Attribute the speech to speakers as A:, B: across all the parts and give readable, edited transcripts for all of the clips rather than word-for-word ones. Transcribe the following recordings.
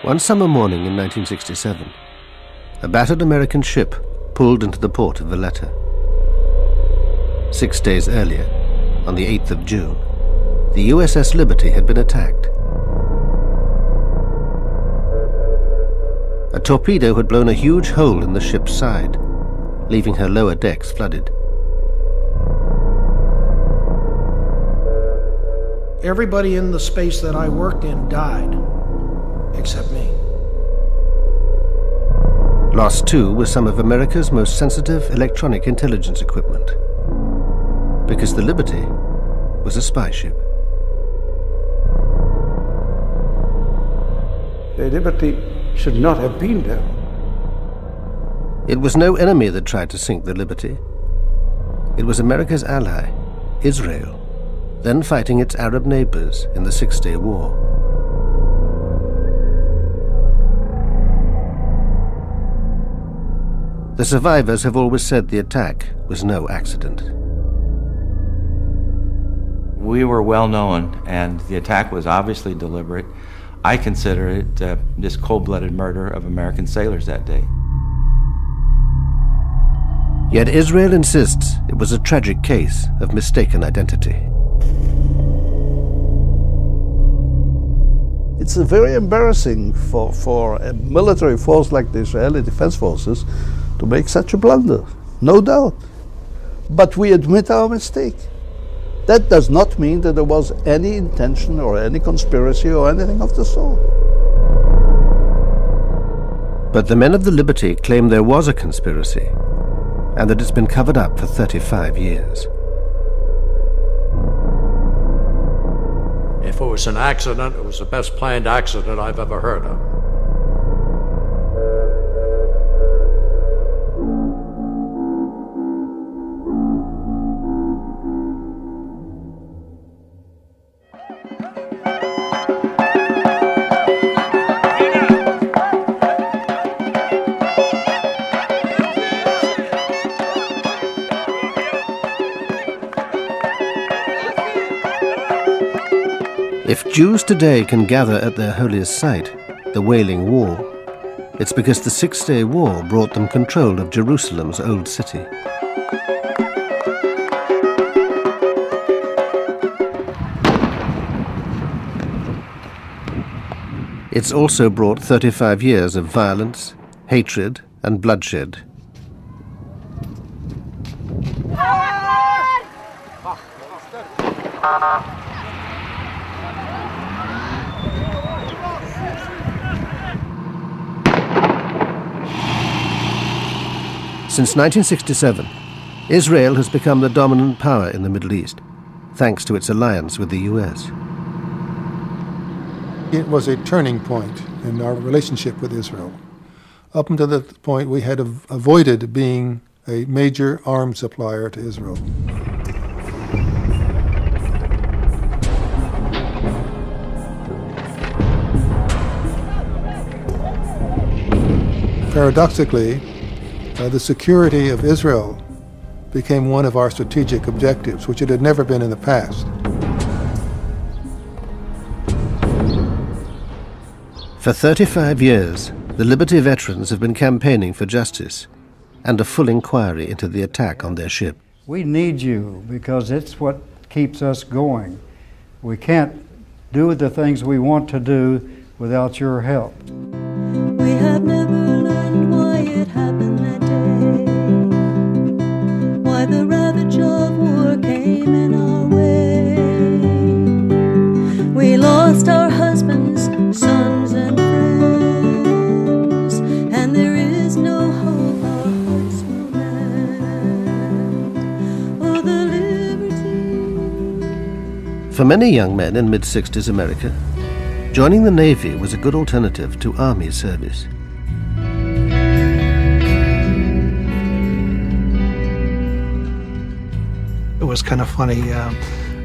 A: One summer morning in 1967, a battered American ship pulled into the port of Valletta. 6 days earlier, on the 8th of June, the USS Liberty had been attacked. A torpedo had blown a huge hole in the ship's side, leaving her lower decks flooded.
B: Everybody in the space that I worked in died, except me.
A: Lost too was some of America's most sensitive electronic intelligence equipment, because the Liberty was a spy ship.
C: The Liberty should not have been there.
A: It was no enemy that tried to sink the Liberty. It was America's ally, Israel, then fighting its Arab neighbors in the Six-Day War. The survivors have always said the attack was no accident.
D: We were well known, and the attack was obviously deliberate. I consider it this cold-blooded murder of American sailors that day.
A: Yet Israel insists it was a tragic case of mistaken identity.
E: It's very embarrassing for a military force like the Israeli Defense Forces to make such a blunder, no doubt. But we admit our mistake. That does not mean that there was any intention or any conspiracy or anything of the sort.
A: But the men of the Liberty claim there was a conspiracy, and that it's been covered up for 35 years.
F: If it was an accident, it was the best planned accident I've ever heard of.
A: If Jews today can gather at their holiest site, the Wailing Wall, it's because the Six-Day War brought them control of Jerusalem's old city. It's also brought 35 years of violence, hatred, and bloodshed. Since 1967, Israel has become the dominant power in the Middle East, thanks to its alliance with the US.
G: It was a turning point in our relationship with Israel. Up until that point, we had avoided being a major arms supplier to Israel. Paradoxically, the security of Israel became one of our strategic objectives, which it had never been in the past.
A: For 35 years, the Liberty veterans have been campaigning for justice and a full inquiry into the attack on their ship.
H: We need you because it's what keeps us going. We can't do the things we want to do without your help.
I: We have never learned why it happened that day, why the ravage of war came in our way. We lost our husbands, sons, and friends, and there is no hope our hearts will mend. Oh, the liberty.
A: For many young men in mid-60s America, joining the Navy was a good alternative to Army service.
B: It was kind of funny. I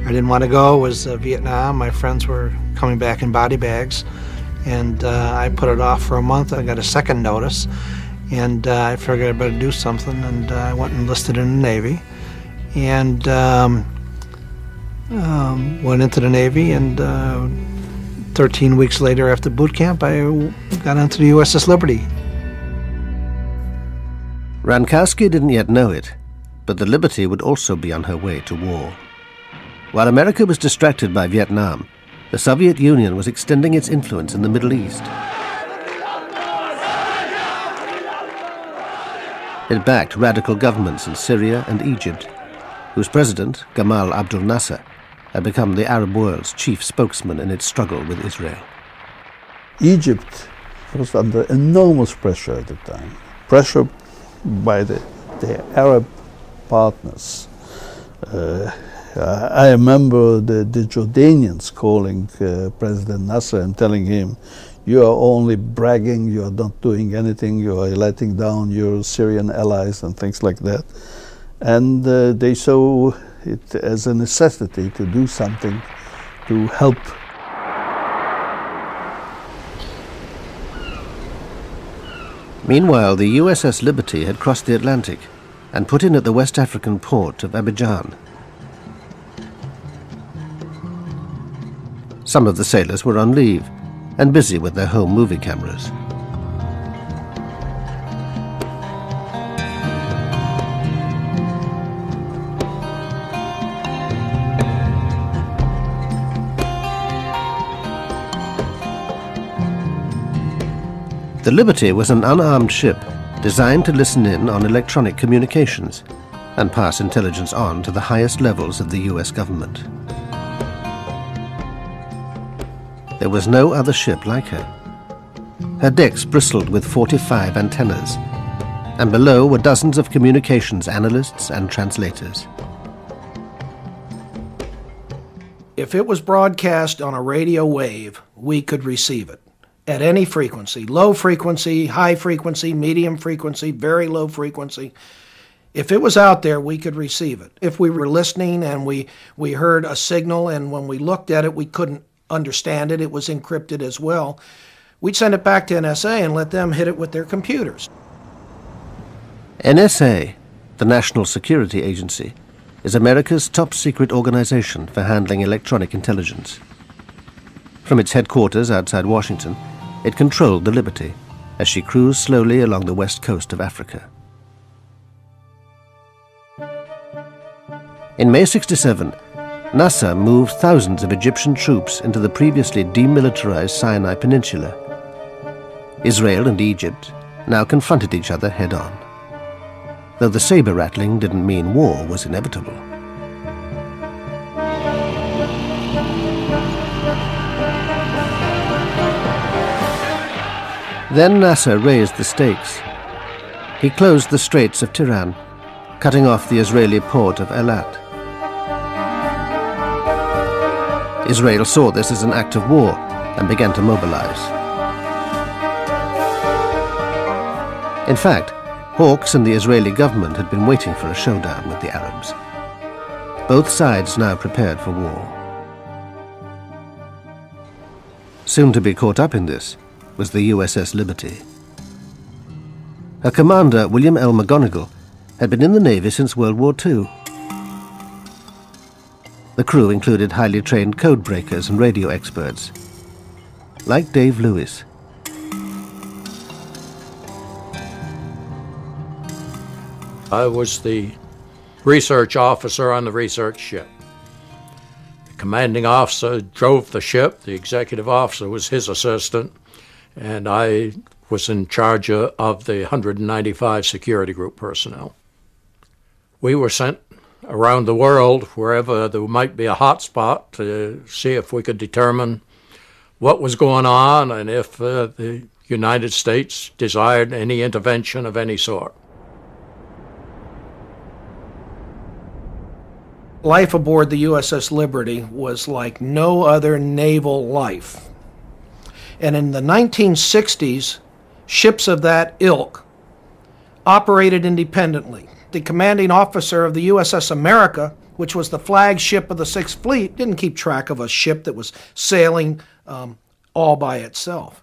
B: didn't want to go. It was Vietnam. My friends were coming back in body bags, and I put it off for a month. I got a second notice, and I figured I better do something, and I went and enlisted in the Navy, and went into the Navy and 13 weeks later after boot camp, I got onto the USS Liberty.
A: Rankowski didn't yet know it, but the Liberty would also be on her way to war. While America was distracted by Vietnam, the Soviet Union was extending its influence in the Middle East. It backed radical governments in Syria and Egypt, whose president, Gamal Abdel Nasser, had become the Arab world's chief spokesman in its struggle with Israel.
E: Egypt was under enormous pressure at the time. Pressure by their Arab partners. I remember the Jordanians calling President Nasser and telling him, "You are only bragging, you are not doing anything, you are letting down your Syrian allies," and things like that. And they saw it as a necessity to do something to help.
A: Meanwhile, the USS Liberty had crossed the Atlantic and put in at the West African port of Abidjan. Some of the sailors were on leave and busy with their home movie cameras. The Liberty was an unarmed ship designed to listen in on electronic communications and pass intelligence on to the highest levels of the US government. There was no other ship like her. Her decks bristled with 45 antennas, and below were dozens of communications analysts and translators.
J: If it was broadcast on a radio wave, we could receive it at any frequency, low frequency, high frequency, medium frequency, very low frequency. If it was out there, we could receive it. If we were listening and we heard a signal, and when we looked at it, we couldn't understand it, it was encrypted as well, we'd send it back to NSA and let them hit it with their computers.
A: NSA, the National Security Agency, is America's top secret organization for handling electronic intelligence. From its headquarters outside Washington, it controlled the Liberty as she cruised slowly along the west coast of Africa. In May '67, Nasser moved thousands of Egyptian troops into the previously demilitarized Sinai Peninsula. Israel and Egypt now confronted each other head-on, though the saber-rattling didn't mean war was inevitable. Then Nasser raised the stakes. He closed the Straits of Tiran, cutting off the Israeli port of Eilat. Israel saw this as an act of war and began to mobilize. In fact, Hawks and the Israeli government had been waiting for a showdown with the Arabs. Both sides now prepared for war. Soon to be caught up in this was the USS Liberty. Her commander, William L. McGonigal, had been in the Navy since World War II. The crew included highly trained code breakers and radio experts, like Dave Lewis.
F: I was the research officer on the research ship. The commanding officer drove the ship, the executive officer was his assistant, and I was in charge of the 195 security group personnel. We were sent around the world, wherever there might be a hot spot, to see if we could determine what was going on and if the United States desired any intervention of any sort.
J: Life aboard the USS Liberty was like no other naval life. And in the 1960s, ships of that ilk operated independently. The commanding officer of the USS America, which was the flagship of the Sixth Fleet, didn't keep track of a ship that was sailing all by itself.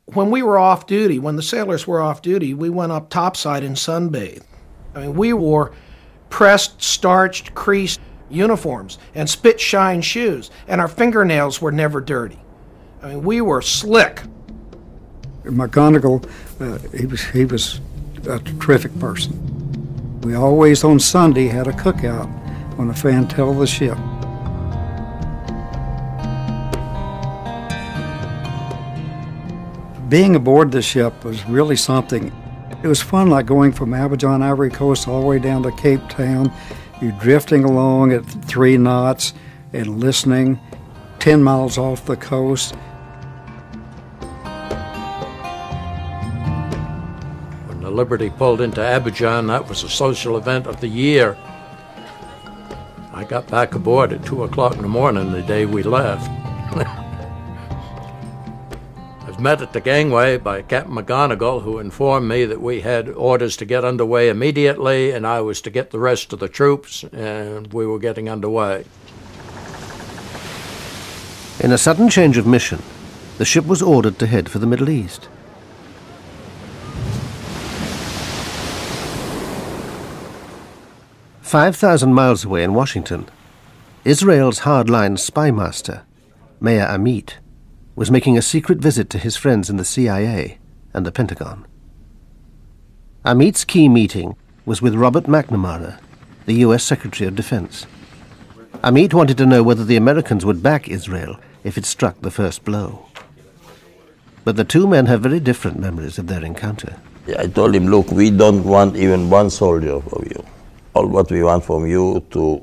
J: When we were off duty, when the sailors were off duty, we went up topside and sunbathed. I mean, we wore pressed, starched, creased uniforms and spit-shine shoes, and our fingernails were never dirty. I mean, we were slick.
H: McGonigal, he was a terrific person. We always on Sunday had a cookout on the fantail of the ship. Being aboard the ship was really something. It was fun, like going from Abidjan, Ivory Coast, all the way down to Cape Town. You're drifting along at 3 knots and listening 10 miles off the coast.
F: When the Liberty pulled into Abidjan, that was a social event of the year. I got back aboard at 2 o'clock in the morning the day we left. I was met at the gangway by Captain McGonigal, who informed me that we had orders to get underway immediately, and I was to get the rest of the troops, and we were getting underway.
A: In a sudden change of mission, the ship was ordered to head for the Middle East. "5,000 miles away in Washington, Israel's hardline spy master, Meir Amit, was making a secret visit to his friends in the CIA and the Pentagon. Amit's key meeting was with Robert McNamara, the U.S. Secretary of Defense. Amit wanted to know whether the Americans would back Israel if it struck the first blow. But the two men have very different memories of their encounter.
K: I told him, look, we don't want even one soldier from you. All what we want from you to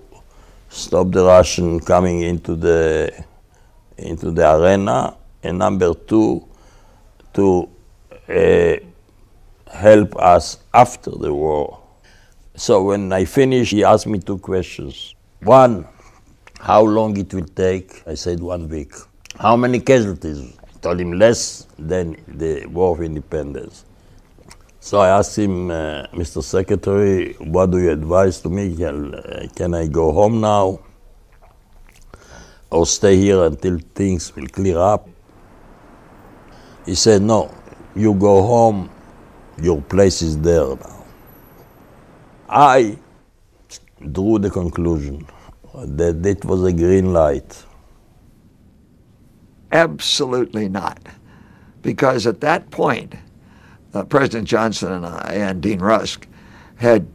K: stop the Russian coming into the arena, and number 2, to help us after the war. So when I finished, he asked me 2 questions. 1, how long it will take? I said 1 week. How many casualties? I told him less than the War of Independence. So I asked him, Mr. Secretary, what do you advise to me? Can I go home now or stay here until things will clear up? He said, no, you go home, your place is there now. I drew the conclusion that it was a green light.
L: Absolutely not. Because at that point, President Johnson and I and Dean Rusk had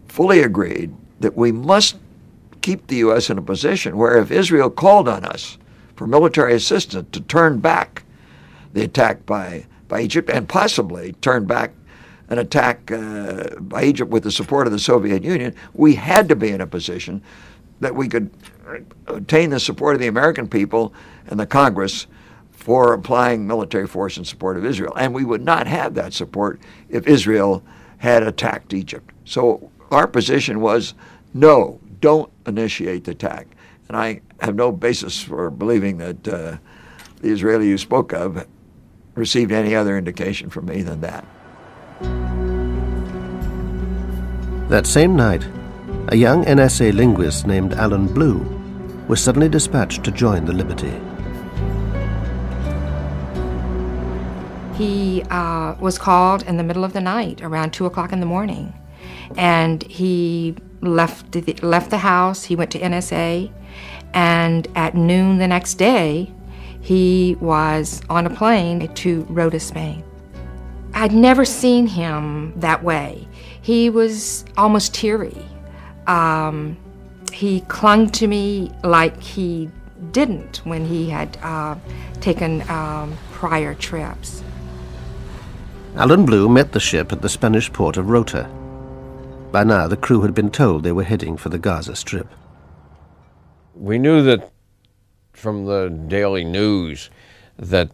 L: fully agreed that we must keep the U.S. in a position where if Israel called on us for military assistance to turn back the attack by Egypt and possibly turn back an attack by Egypt with the support of the Soviet Union, we had to be in a position that we could obtain the support of the American people and the Congress for applying military force in support of Israel. And we would not have that support if Israel had attacked Egypt. So our position was, no, don't initiate the attack. And I have no basis for believing that the Israeli you spoke of received any other indication from me than that.
A: That same night, a young NSA linguist named Alan Blue was suddenly dispatched to join the Liberty.
M: He was called in the middle of the night, around 2 o'clock in the morning, and he left the house. He went to NSA, and at noon the next day, he was on a plane to Rota, Spain. I'd never seen him that way. He was almost teary. He clung to me like he didn't when he had taken prior trips.
A: Alan Blue met the ship at the Spanish port of Rota. By now, the crew had been told they were heading for the Gaza Strip.
N: We knew that from the daily news that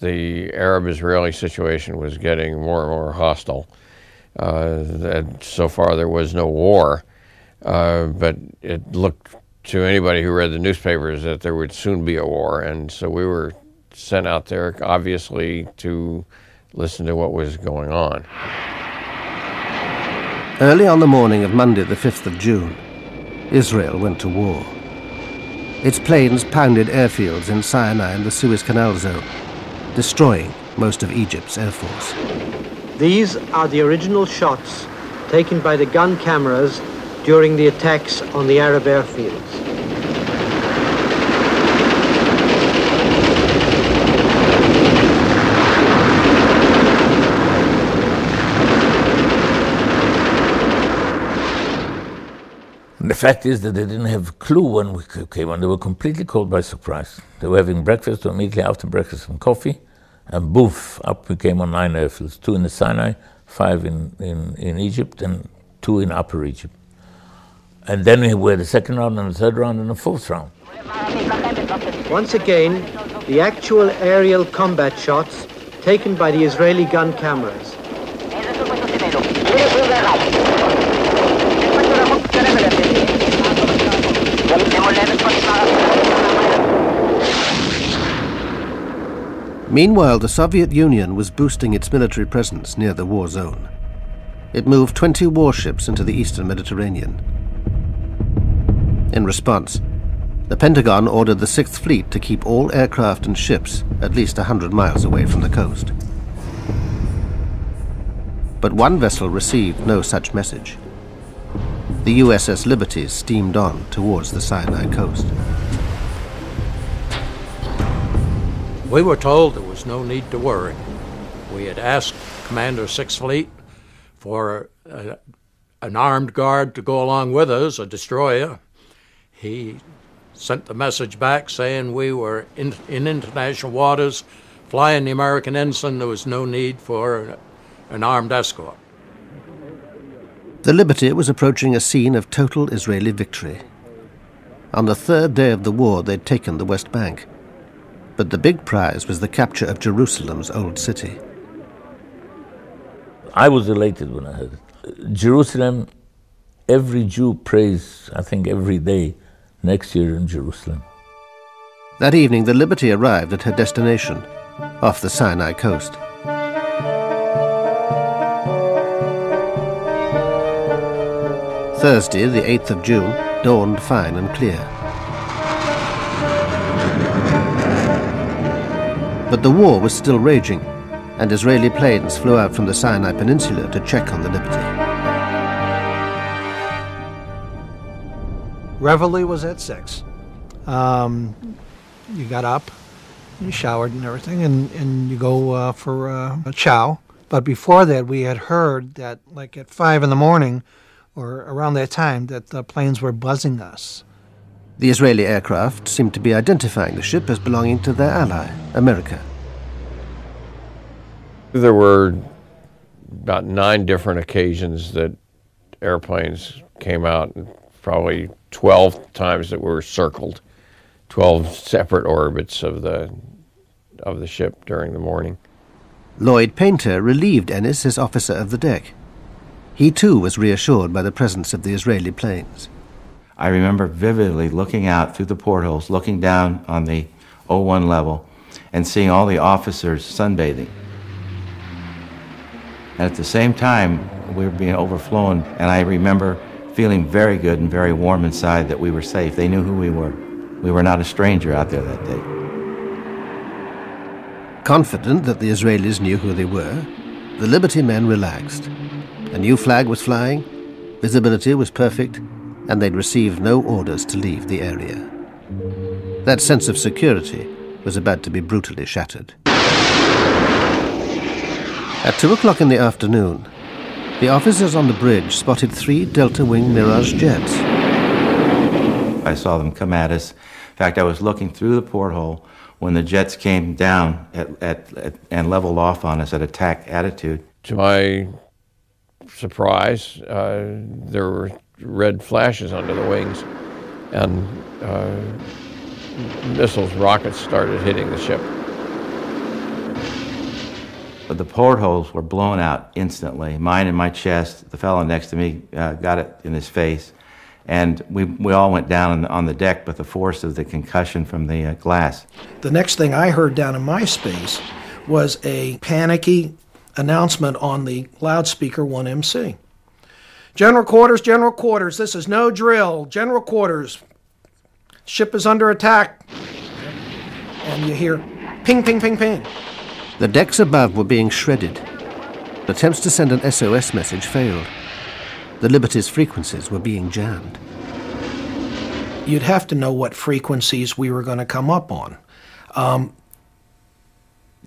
N: the Arab-Israeli situation was getting more and more hostile. That so far there was no war, but it looked to anybody who read the newspapers that there would soon be a war, and so we were sent out there, obviously, to listen to what was going on.
A: Early on the morning of Monday, the 5th of June, Israel went to war. Its planes pounded airfields in Sinai and the Suez Canal zone, destroying most of Egypt's air force.
O: These are the original shots taken by the gun cameras during the attacks on the Arab airfields.
P: The fact is that they didn't have a clue when we came on. They were completely caught by surprise. They were having breakfast, or immediately after breakfast, some coffee, and boof, up we came on 9 airfields, 2 in the Sinai, 5 in Egypt, and 2 in Upper Egypt. And then we had the second round, and the third round, and the fourth round.
O: Once again, the actual aerial combat shots taken by the Israeli gun cameras.
A: Meanwhile, the Soviet Union was boosting its military presence near the war zone. It moved 20 warships into the eastern Mediterranean. In response, the Pentagon ordered the 6th Fleet to keep all aircraft and ships at least 100 miles away from the coast. But one vessel received no such message. The USS Liberty steamed on towards the Sinai coast.
F: We were told there was no need to worry. We had asked Commander 6th Fleet for an armed guard to go along with us, a destroyer. He sent the message back saying we were in international waters, flying the American ensign. There was no need for an armed escort.
A: The Liberty was approaching a scene of total Israeli victory. On the 3rd day of the war, they'd taken the West Bank. But the big prize was the capture of Jerusalem's old city.
P: I was elated when I heard it. Jerusalem, every Jew prays, I think, every day, next year in Jerusalem.
A: That evening, the Liberty arrived at her destination, off the Sinai coast. Thursday, the 8th of June, dawned fine and clear. But the war was still raging, and Israeli planes flew out from the Sinai Peninsula to check on the Liberty.
B: Reveille was at 6. You got up, you showered and everything, and you go for a chow. But before that, we had heard that, like at 5 in the morning, or around that time, that the planes were buzzing us.
A: The Israeli aircraft seemed to be identifying the ship as belonging to their ally, America.
N: There were about 9 different occasions that airplanes came out, and probably 12 times that were circled, 12 separate orbits of the ship during the morning.
A: Lloyd Painter relieved Ennis as officer of the deck. He too was reassured by the presence of the Israeli planes.
D: I remember vividly looking out through the portholes, looking down on the 01 level, and seeing all the officers sunbathing. And at the same time, we were being overflown, and I remember feeling very good and very warm inside that we were safe. They knew who we were. We were not a stranger out there that day.
A: Confident that the Israelis knew who they were, the Liberty men relaxed. A new flag was flying, visibility was perfect, and they'd received no orders to leave the area. That sense of security was about to be brutally shattered. At 2 o'clock in the afternoon, the officers on the bridge spotted 3 Delta Wing Mirage jets.
D: I saw them come at us. In fact, I was looking through the porthole when the jets came down and leveled off on us at attack attitude.
N: To my surprise, there were red flashes under the wings, and missiles, rockets started hitting the ship.
D: But the portholes were blown out instantly. Mine in my chest, the fellow next to me got it in his face, and we all went down on the deck with the force of the concussion from the glass.
J: The next thing I heard down in my space was a panicky announcement on the loudspeaker 1MC. General quarters, this is no drill. General quarters, ship is under attack. And you hear ping, ping, ping, ping.
A: The decks above were being shredded. Attempts to send an SOS message failed. the Liberty's frequencies were being jammed.
J: You'd have to know what frequencies we were going to come up on.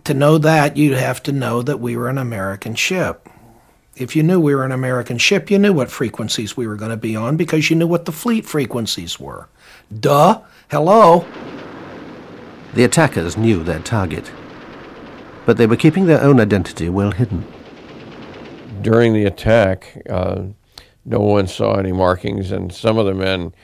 J: To know that, you'd have to know that we were an American ship. If you knew we were an American ship, you knew what frequencies we were going to be on because you knew what the fleet frequencies were. Duh. Hello.
A: The attackers knew their target, but they were keeping their own identity well hidden.
N: During the attack, no one saw any markings, and some of the men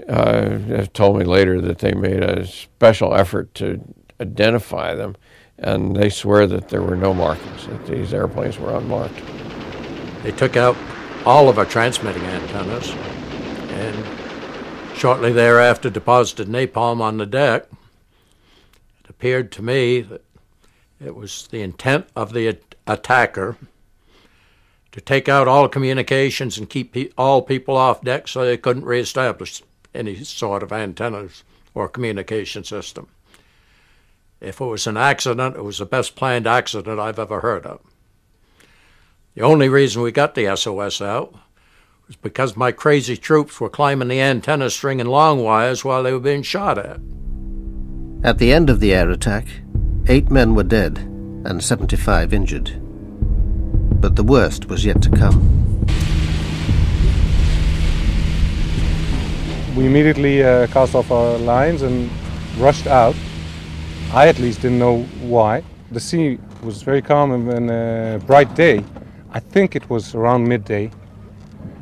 N: have told me later that they made a special effort to identify them, and they swear that there were no markings, that these airplanes were unmarked.
F: They took out all of our transmitting antennas and shortly thereafter deposited napalm on the deck. It appeared to me that it was the intent of the attacker to take out all communications and keep all people off deck so they couldn't reestablish any sort of antennas or communication system. If it was an accident, it was the best planned accident I've ever heard of. The only reason we got the SOS out was because my crazy troops were climbing the antenna string and long wires while they were being shot at.
A: At the end of the air attack, 8 men were dead and 75 injured. But the worst was yet to come.
Q: We immediately cast off our lines and rushed out. I at least didn't know why. The sea was very calm and a bright day. I think it was around midday,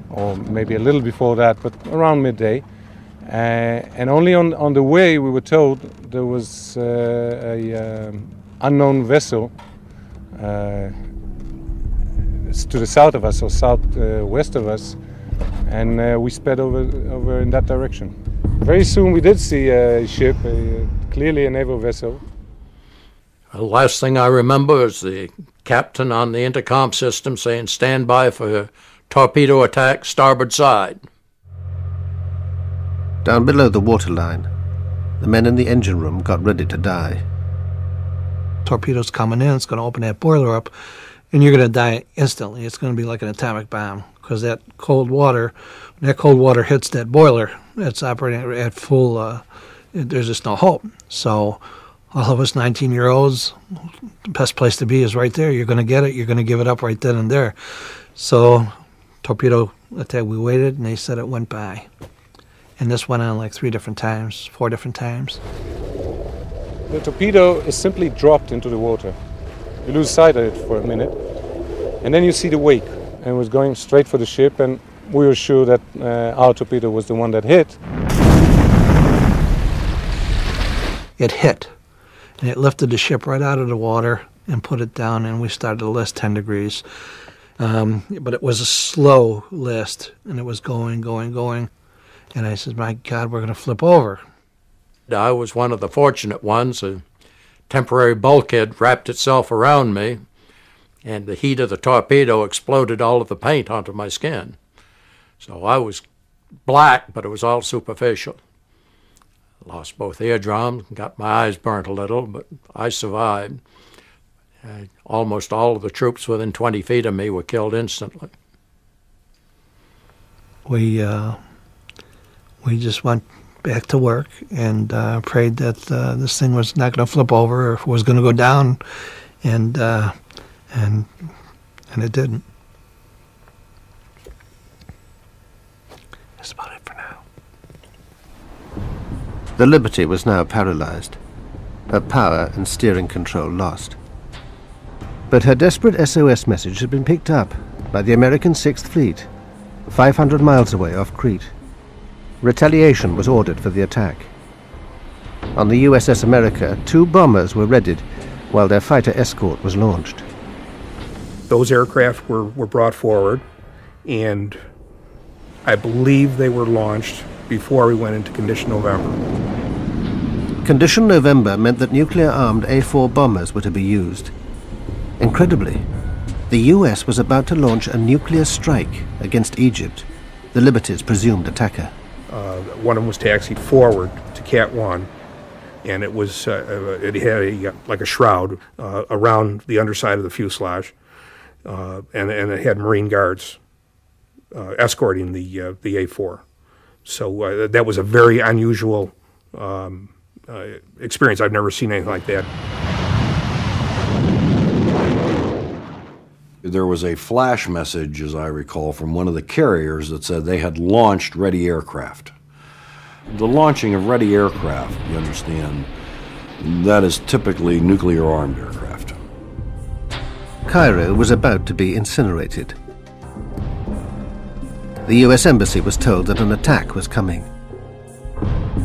Q: or maybe a little before that, but around midday. And only on the way we were told there was an unknown vessel to the south of us, or southwest of us, and we sped over in that direction. Very soon we did see a ship, clearly a naval vessel.
F: The last thing I remember is the captain on the intercom system saying, "Stand by for torpedo attack, starboard side."
A: Down below the waterline, the men in the engine room got ready to die.
B: Torpedo's coming in, it's going to open that boiler up, and you're going to die instantly. It's going to be like an atomic bomb, because that cold water, when that cold water hits that boiler, it's operating at full, there's just no hope. So all of us 19-year-olds, the best place to be is right there. You're going to get it. You're going to give it up right then and there. So torpedo attack, we waited, and they said it went by. And this went on like 4 different times.
Q: The torpedo is simply dropped into the water. You lose sight of it for a minute, and then you see the wake, and it was going straight for the ship, and we were sure that our torpedo was the one that hit.
B: It hit, and it lifted the ship right out of the water and put it down, and we started to list 10 degrees. But it was a slow list, and it was going. And I said, my God, we're going to flip over.
F: I was one of the fortunate ones. A temporary bulkhead wrapped itself around me, and the heat of the torpedo exploded all of the paint onto my skin. So I was black, but it was all superficial. Lost both eardrums, got my eyes burnt a little, but I survived. Almost all of the troops within 20 feet of me were killed instantly.
B: We just went back to work and prayed that this thing was not going to flip over or if it was going to go down, and it didn't. That's about it for now.
A: The Liberty was now paralyzed, her power and steering control lost. But her desperate SOS message had been picked up by the American 6th Fleet, 500 miles away off Crete. Retaliation was ordered for the attack. On the USS America, 2 bombers were readied while their fighter escort was launched.
R: Those aircraft were brought forward, and I believe they were launched before we went into Condition November.
A: Condition November meant that nuclear-armed A-4 bombers were to be used. Incredibly, the US was about to launch a nuclear strike against Egypt, the Liberty's presumed attacker.
R: One of them was taxied forward to Cat 1, and it was it had like a shroud around the underside of the fuselage, and it had Marine guards escorting the A4. So that was a very unusual experience. I've never seen anything like that.
S: There was a flash message, as I recall, from one of the carriers that said they had launched ready aircraft. The launching of ready aircraft, you understand, that is typically nuclear-armed aircraft.
A: Cairo was about to be incinerated. The US Embassy was told that an attack was coming.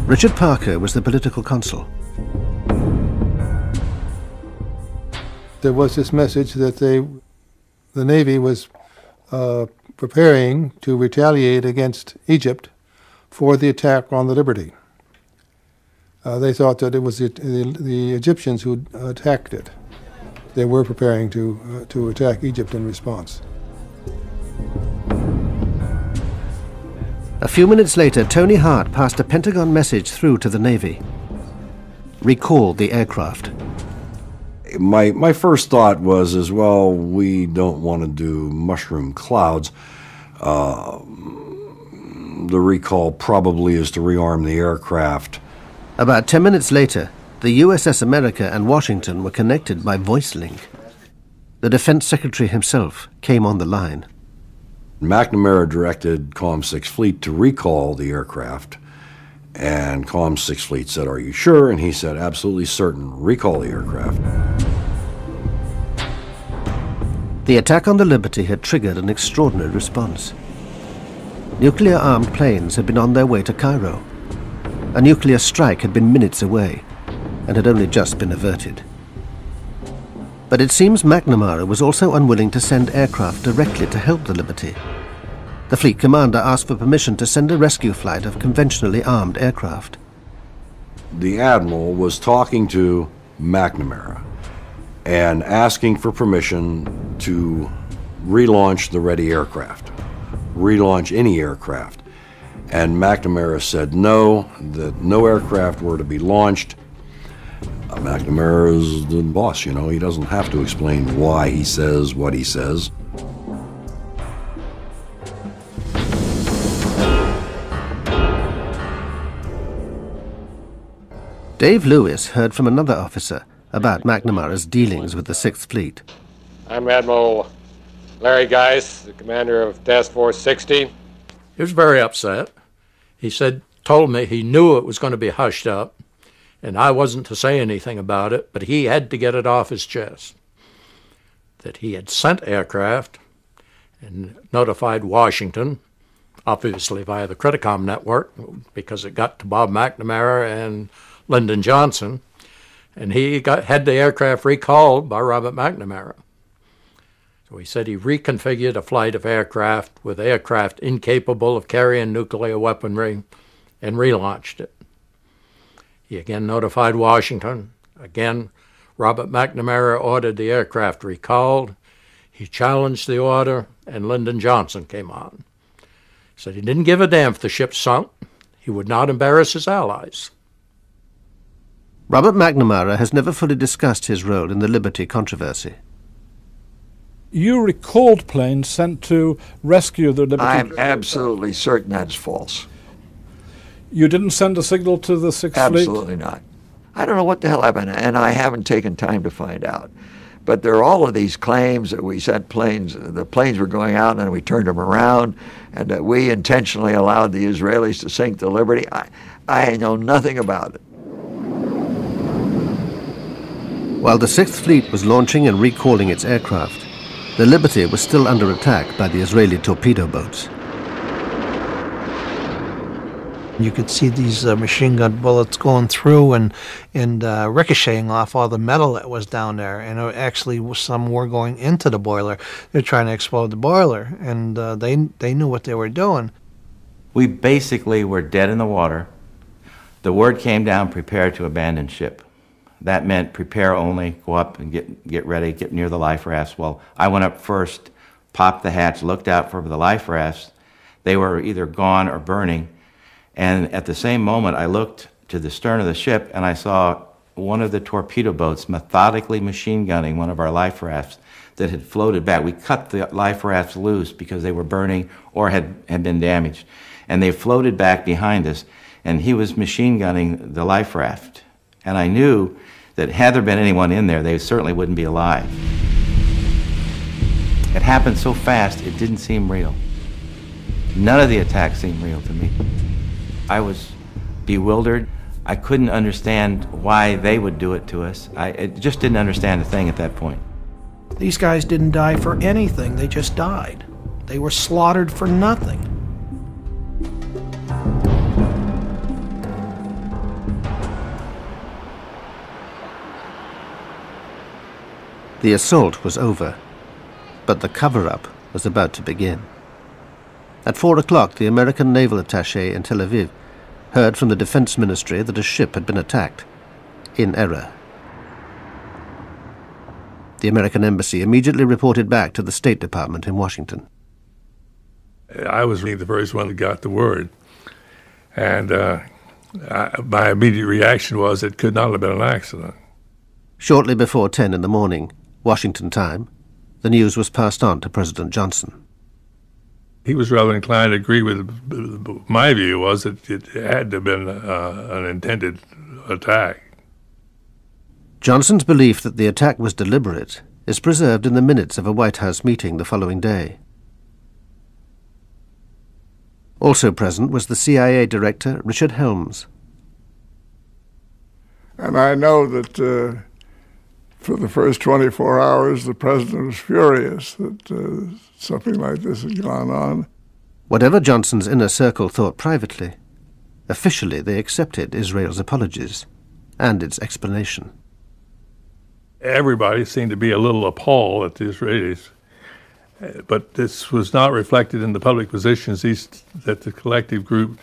A: Richard Parker was the political consul.
G: There was this message that the Navy was preparing to retaliate against Egypt for the attack on the Liberty. They thought that it was the Egyptians who attacked it. They were preparing to attack Egypt in response.
A: A few minutes later, Tony Hart passed a Pentagon message through to the Navy. Recall the aircraft.
S: My first thought was, as well, we don't want to do mushroom clouds. The recall probably is to rearm the aircraft.
A: About 10 minutes later, the USS America and Washington were connected by voice link. The Defense Secretary himself came on the line.
S: McNamara directed Comm 6 Fleet to recall the aircraft, and Comm 6 Fleet said, "Are you sure?" And he said, "Absolutely certain. Recall the aircraft."
A: The attack on the Liberty had triggered an extraordinary response. Nuclear-armed planes had been on their way to Cairo. A nuclear strike had been minutes away and had only just been averted. But it seems McNamara was also unwilling to send aircraft directly to help the Liberty. The fleet commander asked for permission to send a rescue flight of conventionally armed aircraft.
S: The admiral was talking to McNamara and asking for permission to relaunch the ready aircraft, relaunch any aircraft. And McNamara said no, that no aircraft were to be launched. McNamara is the boss, you know. He doesn't have to explain why he says what he says.
A: Dave Lewis heard from another officer about McNamara's dealings with the Sixth Fleet.
T: I'm Admiral Larry Geis, the commander of Task Force 60.
F: He was very upset. He told me he knew it was going to be hushed up, and I wasn't to say anything about it, but he had to get it off his chest. That he had sent aircraft and notified Washington, obviously via the Criticom network, because it got to Bob McNamara and Lyndon Johnson, and he had the aircraft recalled by Robert McNamara. So he said he reconfigured a flight of aircraft with aircraft incapable of carrying nuclear weaponry and relaunched it. He again notified Washington. Again, Robert McNamara ordered the aircraft recalled. He challenged the order, and Lyndon Johnson came on. He said he didn't give a damn if the ship sunk. He would not embarrass his allies.
A: Robert McNamara has never fully discussed his role in the Liberty controversy.
U: You recalled planes sent to rescue the Liberty.
L: I'm absolutely certain that's false.
U: You didn't send a signal to the Sixth Fleet?
L: Absolutely not. I don't know what the hell happened, and I haven't taken time to find out. But there are all of these claims that we sent planes, the planes were going out and we turned them around, and that we intentionally allowed the Israelis to sink the Liberty. I know nothing about it.
A: While the Sixth Fleet was launching and recalling its aircraft, the Liberty was still under attack by the Israeli torpedo boats.
B: You could see these machine gun bullets going through and ricocheting off all the metal that was down there. And actually, some were going into the boiler. They're trying to explode the boiler, and they knew what they were doing.
D: We basically were dead in the water. The word came down, prepare to abandon ship. That meant prepare only, go up and get ready, get near the life rafts. Well, I went up first, popped the hatch, looked out for the life rafts. They were either gone or burning. And at the same moment, I looked to the stern of the ship and I saw one of the torpedo boats methodically machine gunning one of our life rafts that had floated back. We cut the life rafts loose because they were burning or had been damaged. And they floated back behind us, and he was machine gunning the life raft. And I knew that had there been anyone in there, they certainly wouldn't be alive. It happened so fast, it didn't seem real. None of the attacks seemed real to me. I was bewildered. I couldn't understand why they would do it to us. I just didn't understand a thing at that point.
J: These guys didn't die for anything, they just died. They were slaughtered for nothing.
A: The assault was over, but the cover-up was about to begin. At 4 o'clock, the American naval attaché in Tel Aviv heard from the Defense Ministry that a ship had been attacked, in error. The American embassy immediately reported back to the State Department in Washington.
C: I was the first one that got the word, and my immediate reaction was it could not have been an accident.
A: Shortly before 10 in the morning, Washington time, the news was passed on to President Johnson.
C: He was rather inclined to agree with my view was that it had to have been an intended attack.
A: Johnson's belief that the attack was deliberate is preserved in the minutes of a White House meeting the following day. Also present was the CIA Director, Richard Helms.
V: And I know that for the first 24 hours, the president was furious that something like this had gone on.
A: Whatever Johnson's inner circle thought privately, officially they accepted Israel's apologies and its explanation.
C: Everybody seemed to be a little appalled at the Israelis, but this was not reflected in the public positions that the collective group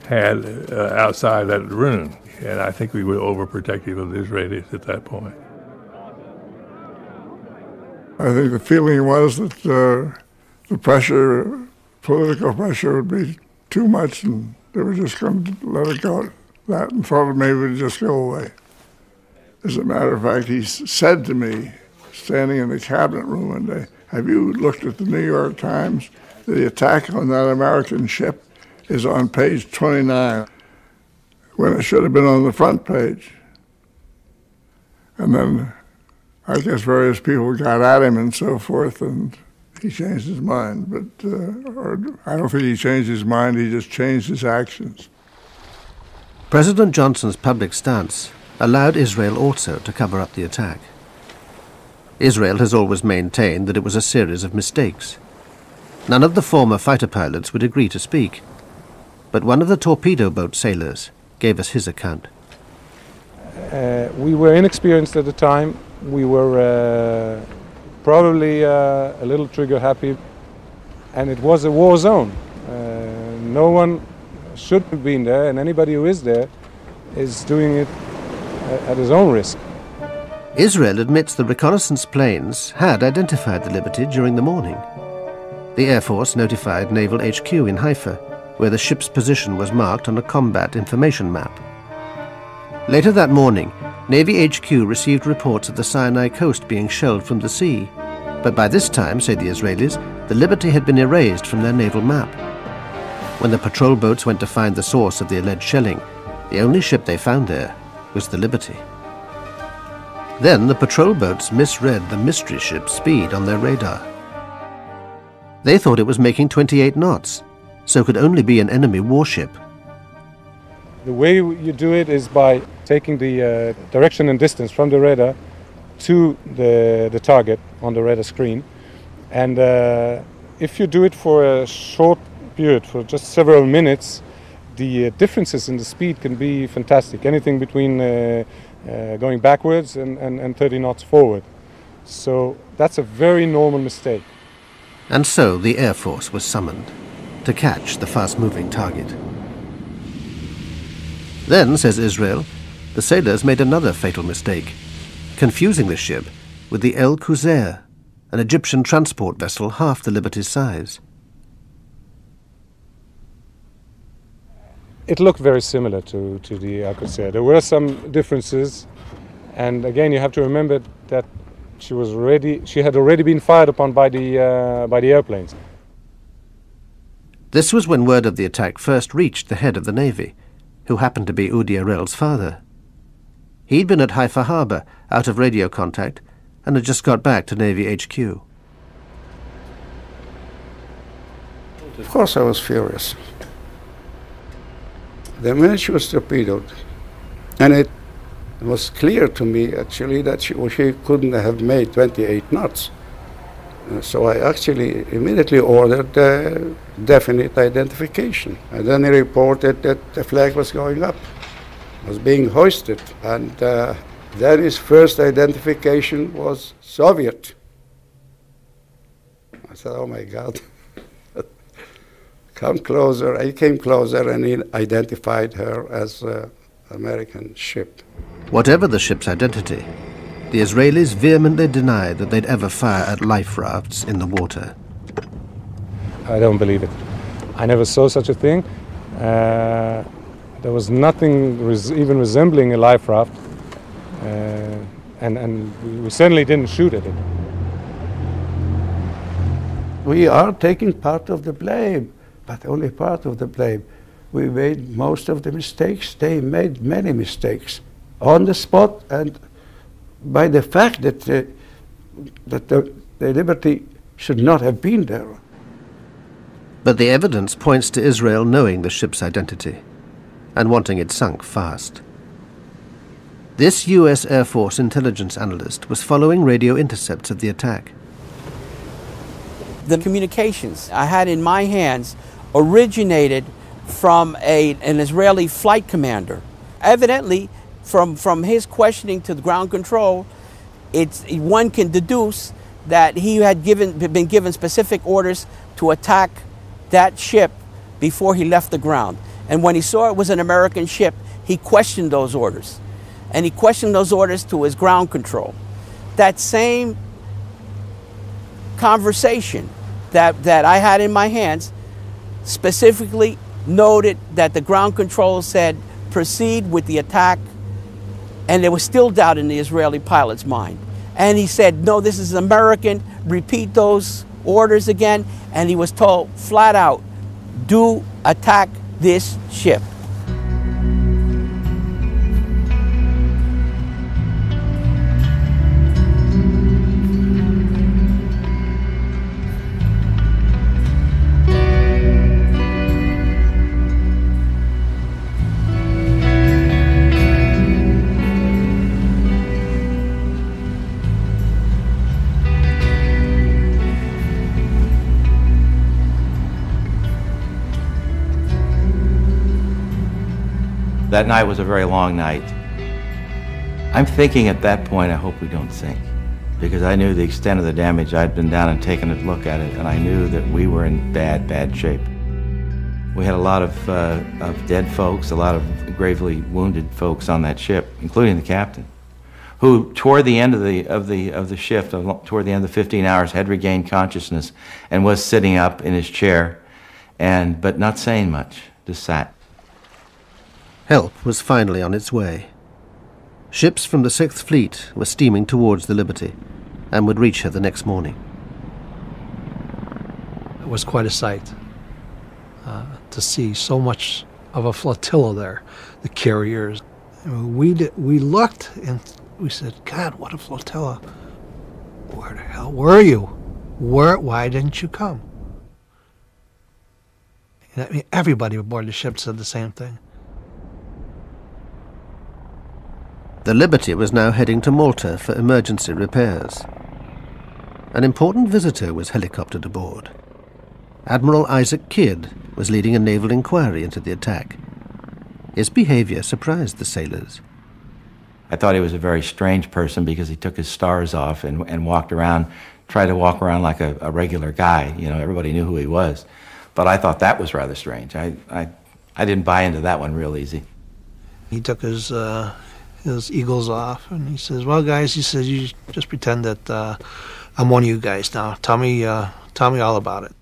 C: had outside that room. And I think we were overprotective of the Israelis at that point.
V: I think the feeling was that the pressure, political pressure, would be too much, and they were just going to let it go. That and thought maybe it would just go away. As a matter of fact, he said to me, standing in the cabinet room one day, "Have you looked at the New York Times? The attack on that American ship is on page 29, when it should have been on the front page." And then I guess various people got at him and so forth, and he changed his mind. But or I don't think he changed his mind, he just changed his actions.
A: President Johnson's public stance allowed Israel also to cover up the attack. Israel has always maintained that it was a series of mistakes. None of the former fighter pilots would agree to speak, but one of the torpedo boat sailors gave us his account.
Q: We were inexperienced at the time. We were probably a little trigger happy, and it was a war zone. No one should have been there, and anybody who is there is doing it at his own risk.
A: Israel admits the reconnaissance planes had identified the Liberty during the morning. The Air Force notified Naval HQ in Haifa, where the ship's position was marked on a combat information map. Later that morning, Navy HQ received reports of the Sinai coast being shelled from the sea. But by this time, say the Israelis, the Liberty had been erased from their naval map. When the patrol boats went to find the source of the alleged shelling, the only ship they found there was the Liberty. Then the patrol boats misread the mystery ship's speed on their radar. They thought it was making 28 knots, so could only be an enemy warship.
Q: The way you do it is by taking the direction and distance from the radar to the target on the radar screen. And if you do it for a short period, for just several minutes, the differences in the speed can be fantastic. Anything between going backwards and 30 knots forward. So that's a very normal mistake.
A: And so the Air Force was summoned to catch the fast-moving target. Then, says Israel, the sailors made another fatal mistake, confusing the ship with the El Qusair, an Egyptian transport vessel half the Liberty's size.
Q: It looked very similar to the Alcocer. There were some differences, and again, you have to remember that she had already been fired upon by the airplanes.
A: This was when word of the attack first reached the head of the Navy, who happened to be Udi Arel's father. He'd been at Haifa Harbor, out of radio contact, and had just got back to Navy HQ.
E: Of course I was furious. The minute she was torpedoed, and it was clear to me actually that she couldn't have made 28 knots. So I actually immediately ordered definite identification. And then he reported that the flag was going up, was being hoisted. And then his first identification was Soviet. I said, oh my God. Come closer. He came closer and he identified her as an American ship.
A: Whatever the ship's identity, the Israelis vehemently denied that they'd ever fire at life rafts in the water.
Q: I don't believe it. I never saw such a thing. There was nothing even resembling a life raft, and we certainly didn't shoot at it.
E: We are taking part of the blame, but only part of the blame. We made most of the mistakes. They made many mistakes on the spot, and by the fact that the Liberty should not have been there.
A: But the evidence points to Israel knowing the ship's identity and wanting it sunk fast. This U.S. Air Force intelligence analyst was following radio intercepts of the attack.
I: The communications I had in my hands originated from an Israeli flight commander. Evidently, from his questioning to the ground control, one can deduce that he had been given specific orders to attack that ship before he left the ground. And when he saw it was an American ship, he questioned those orders. And he questioned those orders to his ground control. That same conversation that I had in my hands specifically noted that the ground control said, proceed with the attack. And there was still doubt in the Israeli pilot's mind. And he said, no, this is American, repeat those orders again. And he was told flat out, do attack this ship.
D: That night was a very long night. I'm thinking at that point, I hope we don't sink, because I knew the extent of the damage. I'd been down and taken a look at it, and I knew that we were in bad, bad shape. We had a lot of dead folks, a lot of gravely wounded folks on that ship, including the captain, who toward the end of the shift, toward the end of the 15 hours, had regained consciousness and was sitting up in his chair, but not saying much, just sat.
A: Help was finally on its way. Ships from the 6th Fleet were steaming towards the Liberty and would reach her the next morning.
B: It was quite a sight to see so much of a flotilla there, the carriers. We looked and we said, God, what a flotilla. Where the hell were you? Why didn't you come? And I mean, everybody aboard the ship said the same thing.
A: The Liberty was now heading to Malta for emergency repairs. An important visitor was helicoptered aboard. Admiral Isaac Kidd was leading a naval inquiry into the attack. His behavior surprised the sailors.
D: I thought he was a very strange person because he took his stars off and walked around, tried to walk around like a regular guy. You know, everybody knew who he was. But I thought that was rather strange. I didn't buy into that one real easy.
B: He took his eagles off, and he says, well, guys, he says, you just pretend that I'm one of you guys now. Tell me all about it.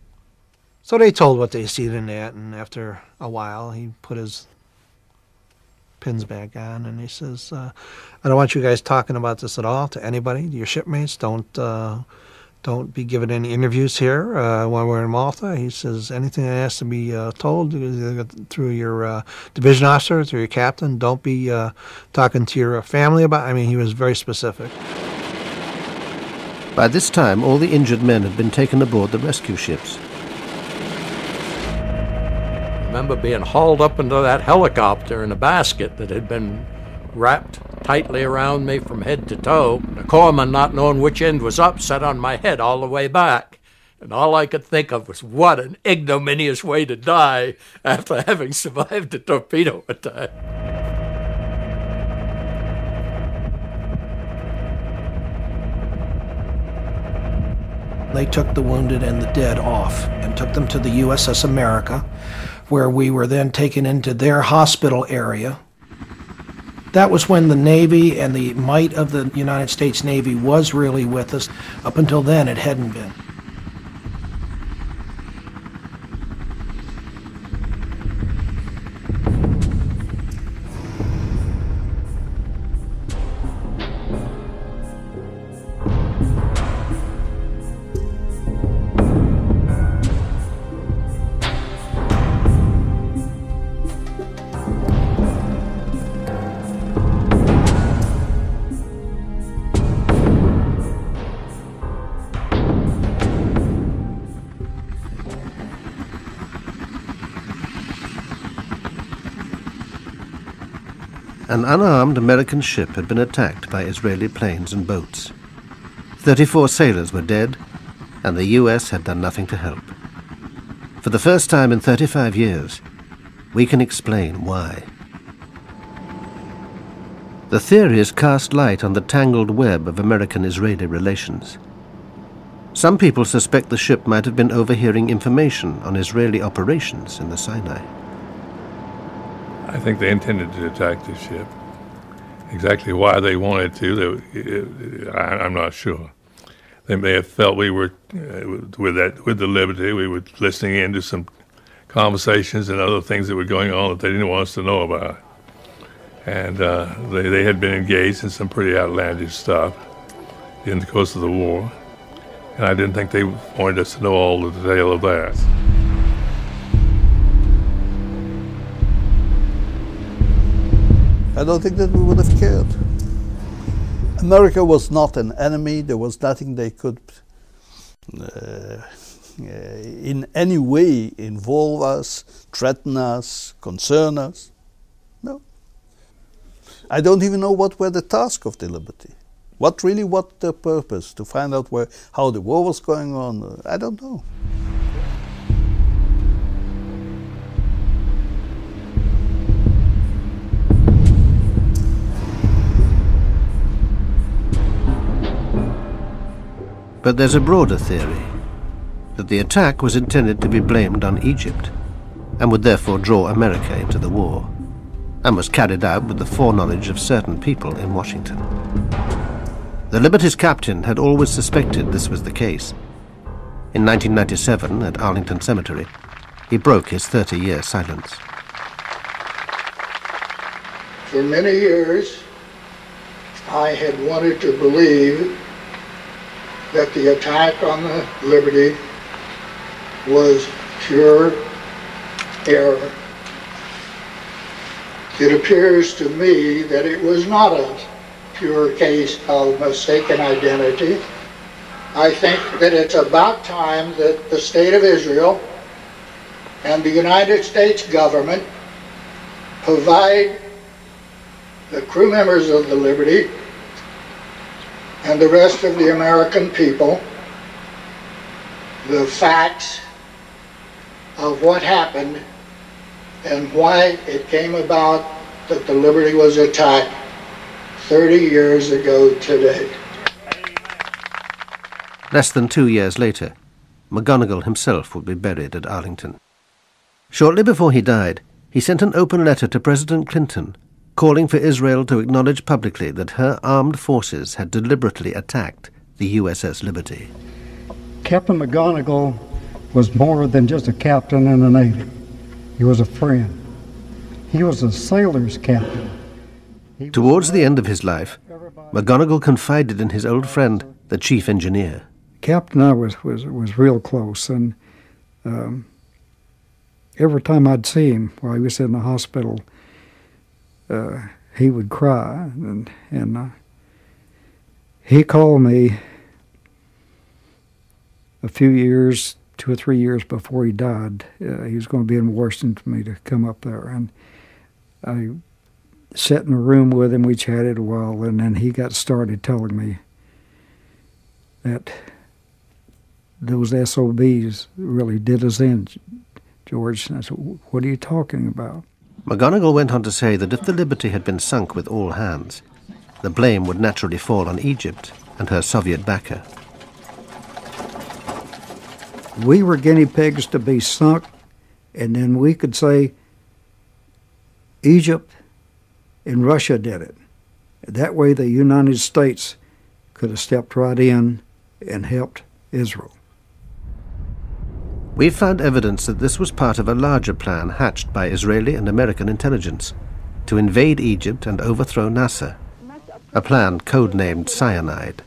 B: So they told what they seen in that, and after a while, he put his pins back on, and he says, I don't want you guys talking about this at all to anybody, your shipmates. Don't be giving any interviews here while we're in Malta. He says anything that has to be told through your division officer, through your captain. Don't be talking to your family about it. I mean, he was very specific.
A: By this time, all the injured men had been taken aboard the rescue ships.
F: I remember being hauled up into that helicopter in a basket that had been wrapped tightly around me from head to toe. The corpsman, not knowing which end was up, sat on my head all the way back. And all I could think of was what an ignominious way to die after having survived a torpedo attack.
J: They took the wounded and the dead off and took them to the USS America, where we were then taken into their hospital area. That was when the Navy and the might of the United States Navy was really with us. Up until then, it hadn't been.
A: An unarmed American ship had been attacked by Israeli planes and boats. 34 sailors were dead, and the US had done nothing to help. For the first time in 35 years, we can explain why. The theories cast light on the tangled web of American-Israeli relations. Some people suspect the ship might have been overhearing information on Israeli operations in the Sinai.
C: I think they intended to attack the ship. Exactly why they wanted to, I'm not sure. They may have felt we were, with the Liberty, we were listening in to some conversations and other things that were going on that they didn't want us to know about. And they had been engaged in some pretty outlandish stuff in the course of the war. And I didn't think they wanted us to know all the detail of that.
H: I don't think that we would have cared. America was not an enemy. There was nothing they could in any way involve us, threaten us, concern us. No. I don't even know what were the task of the Liberty. What the purpose? To find out how the war was going on? I don't know.
A: But there's a broader theory, that the attack was intended to be blamed on Egypt, and would therefore draw America into the war, and was carried out with the foreknowledge of certain people in Washington. The Liberty's captain had always suspected this was the case. In 1997, at Arlington Cemetery, he broke his 30-year silence.
K: For many years, I had wanted to believe that the attack on the Liberty was pure error. It appears to me that it was not a pure case of mistaken identity. I think that it's about time that the State of Israel and the United States government provide the crew members of the Liberty and the rest of the American people the facts of what happened and why it came about that the Liberty was attacked 30 years ago today.
A: Less than 2 years later, McGonigal himself would be buried at Arlington. Shortly before he died, he sent an open letter to President Clinton calling for Israel to acknowledge publicly that her armed forces had deliberately attacked the USS Liberty.
W: Captain McGonigal was more than just a captain in the Navy. He was a friend. He was a sailor's captain.
A: Towards the end of his life, McGonigal confided in his old friend, the chief engineer.
W: Captain and I was real close, and every time I'd see him while he was in the hospital, he would cry, and he called me a few years, 2 or 3 years before he died. He was going to be in Washington for me to come up there, and I sat in a room with him. We chatted a while, and then he got started telling me that those SOBs really did us in, George. And I said, what are you talking about?
A: McGonigal went on to say that if the Liberty had been sunk with all hands, the blame would naturally fall on Egypt and her Soviet backer.
W: We were guinea pigs to be sunk, and then we could say Egypt and Russia did it. That way the United States could have stepped right in and helped Israel.
A: We found evidence that this was part of a larger plan hatched by Israeli and American intelligence to invade Egypt and overthrow Nasser, a plan codenamed Cyanide.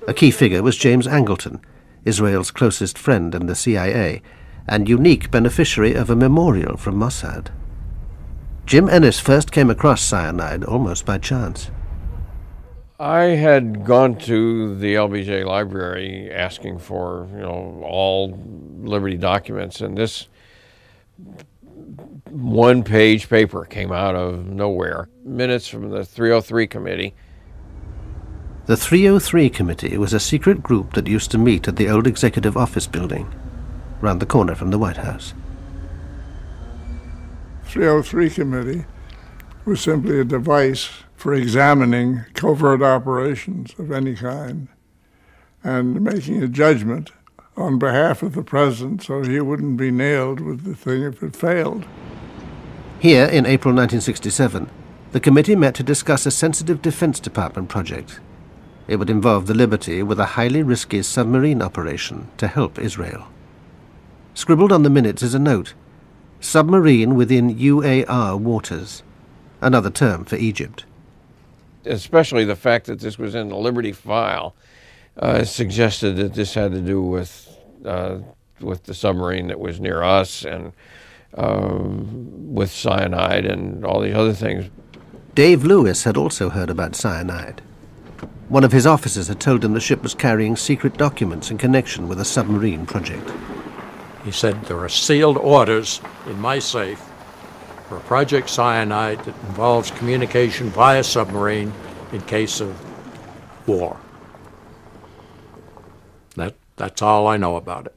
A: A key figure was James Angleton, Israel's closest friend in the CIA, and unique beneficiary of a memorial from Mossad. Jim Ennis first came across cyanide almost by chance.
N: I had gone to the LBJ library asking for, all Liberty documents, and this one-page paper came out of nowhere. Minutes from the 303 committee.
A: The 303 committee was a secret group that used to meet at the old executive office building, round the corner from the White House.
V: 303 committee was simply a device for examining covert operations of any kind and making a judgment on behalf of the president so he wouldn't be nailed with the thing if it failed.
A: Here, in April 1967, the committee met to discuss a sensitive Defense Department project. It would involve the Liberty with a highly risky submarine operation to help Israel. Scribbled on the minutes is a note: submarine within UAR waters, another term for Egypt.
N: Especially the fact that this was in the Liberty file suggested that this had to do with the submarine that was near us and with cyanide and all these other things.
A: Dave Lewis had also heard about cyanide. One of his officers had told him the ship was carrying secret documents in connection with a submarine project.
F: He said, there are sealed orders in my safe for a Project Cyanide that involves communication via submarine in case of war. That's all I know about it.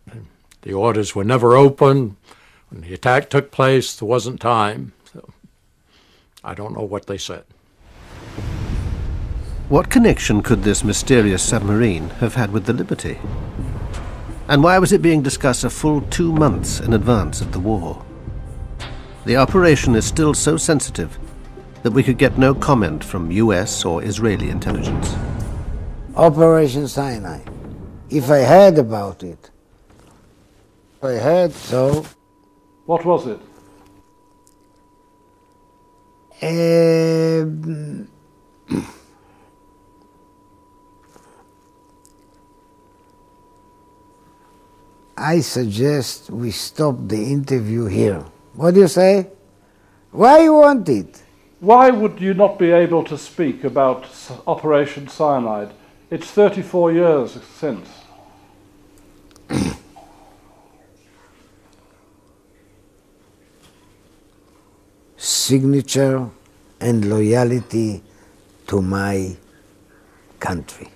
F: The orders were never opened. When the attack took place, there wasn't time. So I don't know what they said.
A: What connection could this mysterious submarine have had with the Liberty? And why was it being discussed a full 2 months in advance of the war? The operation is still so sensitive that we could get no comment from US or Israeli intelligence.
M: Operation Sinai. If I heard about it, I heard so.
U: What was it?
M: I suggest we stop the interview here. What do you say? Why you want it?
U: Why would you not be able to speak about Operation Cyanide? It's 34 years since.
M: Signature and loyalty to my country.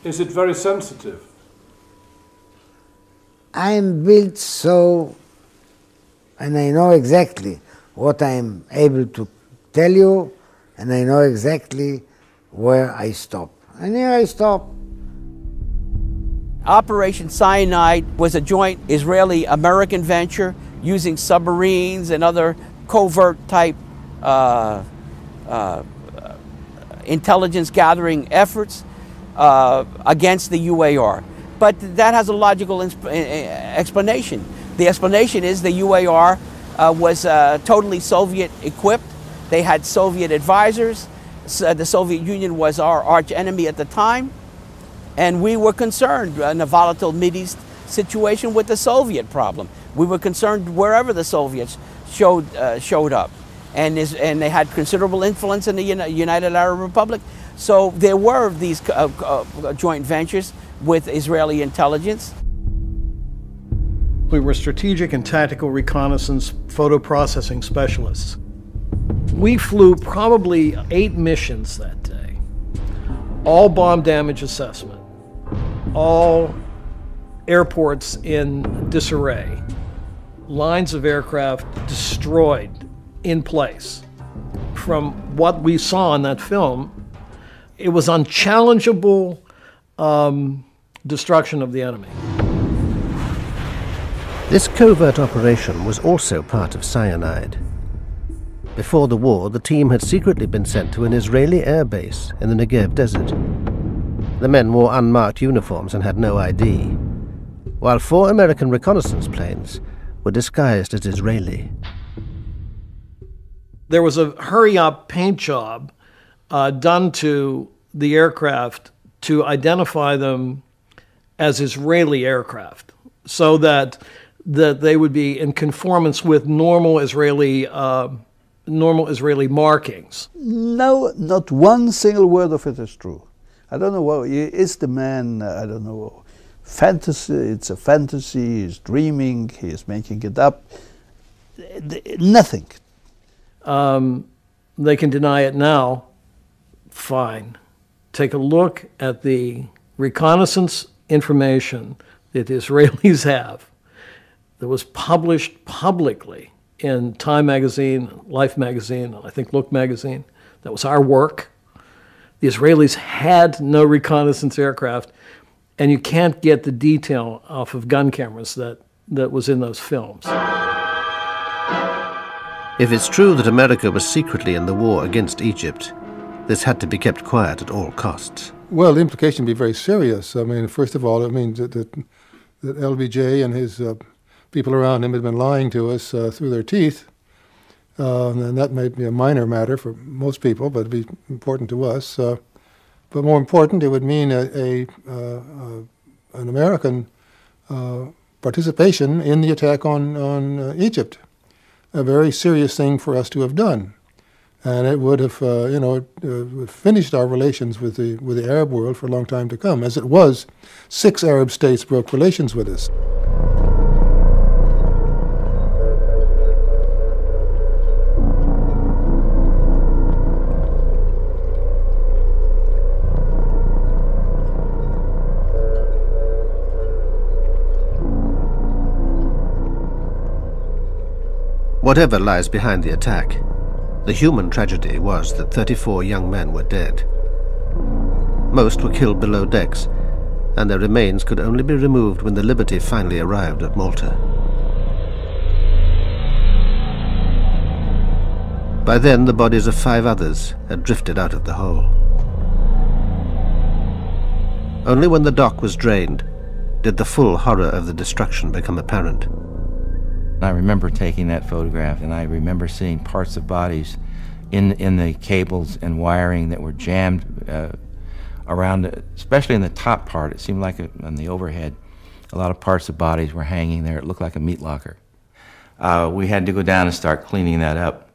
U: Is it very sensitive?
M: I am built so, and I know exactly what I am able to tell you, and I know exactly where I stop. And here I stop.
I: Operation Cyanide was a joint Israeli-American venture using submarines and other covert-type intelligence gathering efforts against the UAR. But that has a logical explanation. The explanation is the UAR was totally Soviet equipped. They had Soviet advisors. The Soviet Union was our arch enemy at the time. And we were concerned in a volatile Mideast situation with the Soviet problem. We were concerned wherever the Soviets showed up. And they had considerable influence in the United Arab Republic. So there were these joint ventures with Israeli intelligence.
O: We were strategic and tactical reconnaissance photo processing specialists. We flew probably 8 missions that day. All bomb damage assessment, all airports in disarray, lines of aircraft destroyed in place. From what we saw in that film, it was unchallengeable destruction of the enemy.
A: This covert operation was also part of cyanide. Before the war, the team had secretly been sent to an Israeli air base in the Negev desert. The men wore unmarked uniforms and had no ID, while 4 American reconnaissance planes were disguised as Israeli.
O: There was a hurry-up paint job done to the aircraft to identify them as Israeli aircraft, so that they would be in conformance with normal Israeli markings.
H: No, not one single word of it is true. I don't know what is the man. I don't know. Fantasy. It's a fantasy. He's dreaming. He's making it up. Nothing.
O: They can deny it now. Fine. Take a look at the reconnaissance information that the Israelis have that was published publicly in Time magazine, Life magazine, and I think Look magazine. That was our work. The Israelis had no reconnaissance aircraft, and you can't get the detail off of gun cameras that was in those films.
A: If it's true that America was secretly in the war against Egypt, this had to be kept quiet at all costs.
G: Well, the implication would be very serious. I mean, first of all, it means that LBJ and his people around him had been lying to us through their teeth. And that may be a minor matter for most people, but it'd be important to us. But more important, it would mean an American participation in the attack on Egypt. A very serious thing for us to have done. And it would have, finished our relations with the Arab world for a long time to come. As it was, 6 Arab states broke relations with us.
A: Whatever lies behind the attack, the human tragedy was that 34 young men were dead. Most were killed below decks, and their remains could only be removed when the Liberty finally arrived at Malta. By then, the bodies of 5 others had drifted out of the hole. Only when the dock was drained did the full horror of the destruction become apparent.
D: I remember taking that photograph, and I remember seeing parts of bodies in the cables and wiring that were jammed around, especially in the top part. It seemed like on the overhead, a lot of parts of bodies were hanging there. It looked like a meat locker. We had to go down and start cleaning that up.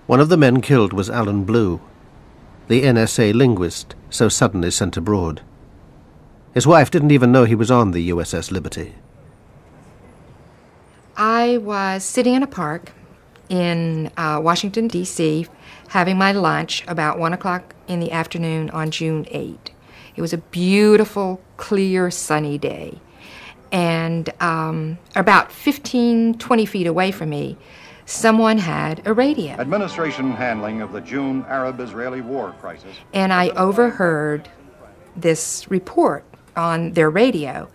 A: One of the men killed was Alan Blue, the NSA linguist so suddenly sent abroad. His wife didn't even know he was on the USS Liberty.
P: I was sitting in a park in Washington, D.C., having my lunch about 1 o'clock in the afternoon on June 8. It was a beautiful, clear, sunny day. And about 20 feet away from me, someone had a radio.
R: Administration handling of the June Arab-Israeli war crisis.
P: And I overheard this report on their radio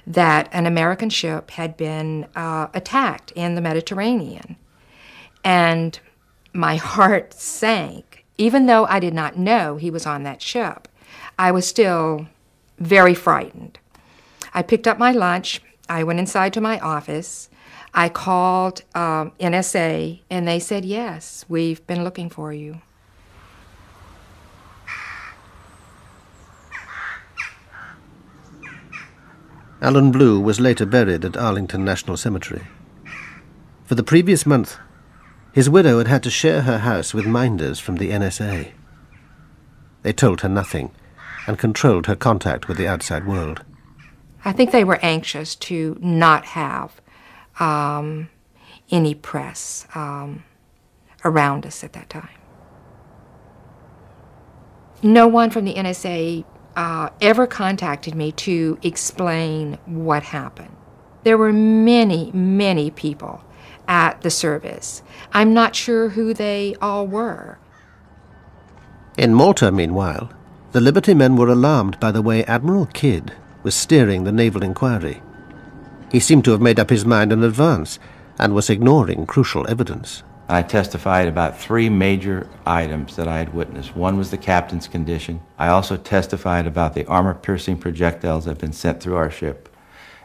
P: that an American ship had been attacked in the Mediterranean. And my heart sank. Even though I did not know he was on that ship, I was still very frightened. I picked up my lunch. I went inside to my office. I called NSA, and they said, yes, we've been looking for you.
A: Alan Blue was later buried at Arlington National Cemetery. For the previous month, his widow had had to share her house with minders from the NSA. They told her nothing and controlled her contact with the outside world.
P: I think they were anxious to not have any press around us at that time. No one from the NSA ever contacted me to explain what happened. There were many, many people at the service. I'm not sure who they all were.
A: In Malta, meanwhile, the Liberty men were alarmed by the way Admiral Kidd was steering the naval inquiry. He seemed to have made up his mind in advance and was ignoring crucial evidence.
D: I testified about 3 major items that I had witnessed. One was the captain's condition. I also testified about the armor-piercing projectiles that had been sent through our ship.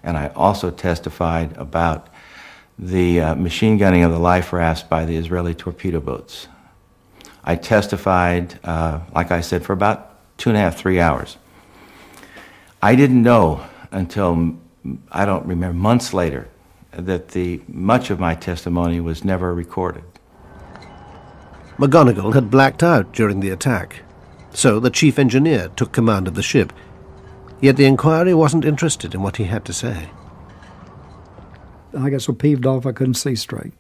D: And I also testified about the machine gunning of the life rafts by the Israeli torpedo boats. I testified, like I said, for about 2.5, 3 hours. I didn't know until, I don't remember, months later, that much of my testimony was never recorded.
A: McGonigal had blacked out during the attack, so the chief engineer took command of the ship. Yet the inquiry wasn't interested in what he had to say.
W: I got so peeved off I couldn't see straight.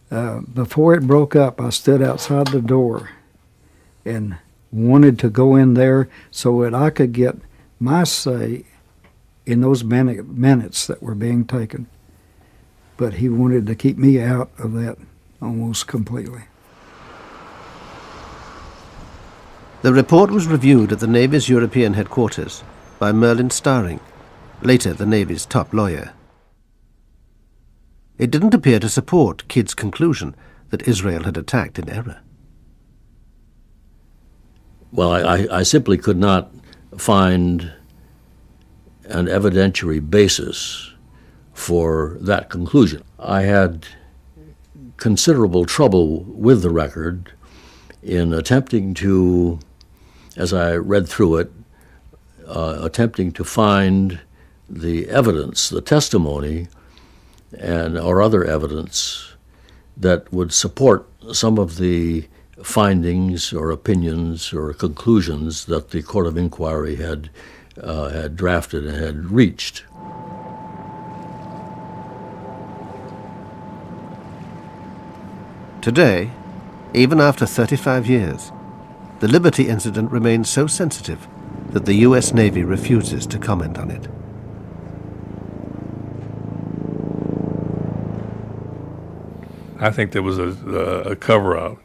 W: Before it broke up, I stood outside the door and wanted to go in there so that I could get my say in those minutes that were being taken. But he wanted to keep me out of that almost completely.
A: The report was reviewed at the Navy's European headquarters by Merlin Starring, later the Navy's top lawyer. It didn't appear to support Kidd's conclusion that Israel had attacked in error.
L: Well, I simply could not find an evidentiary basis for that conclusion. I had considerable trouble with the record in attempting to, as I read through it, attempting to find the evidence, the testimony, or other evidence that would support some of the findings or opinions or conclusions that the Court of Inquiry had drafted and had reached.
A: Today, even after 35 years, the Liberty incident remains so sensitive that the U.S. Navy refuses to comment on it.
C: I think there was a cover-up.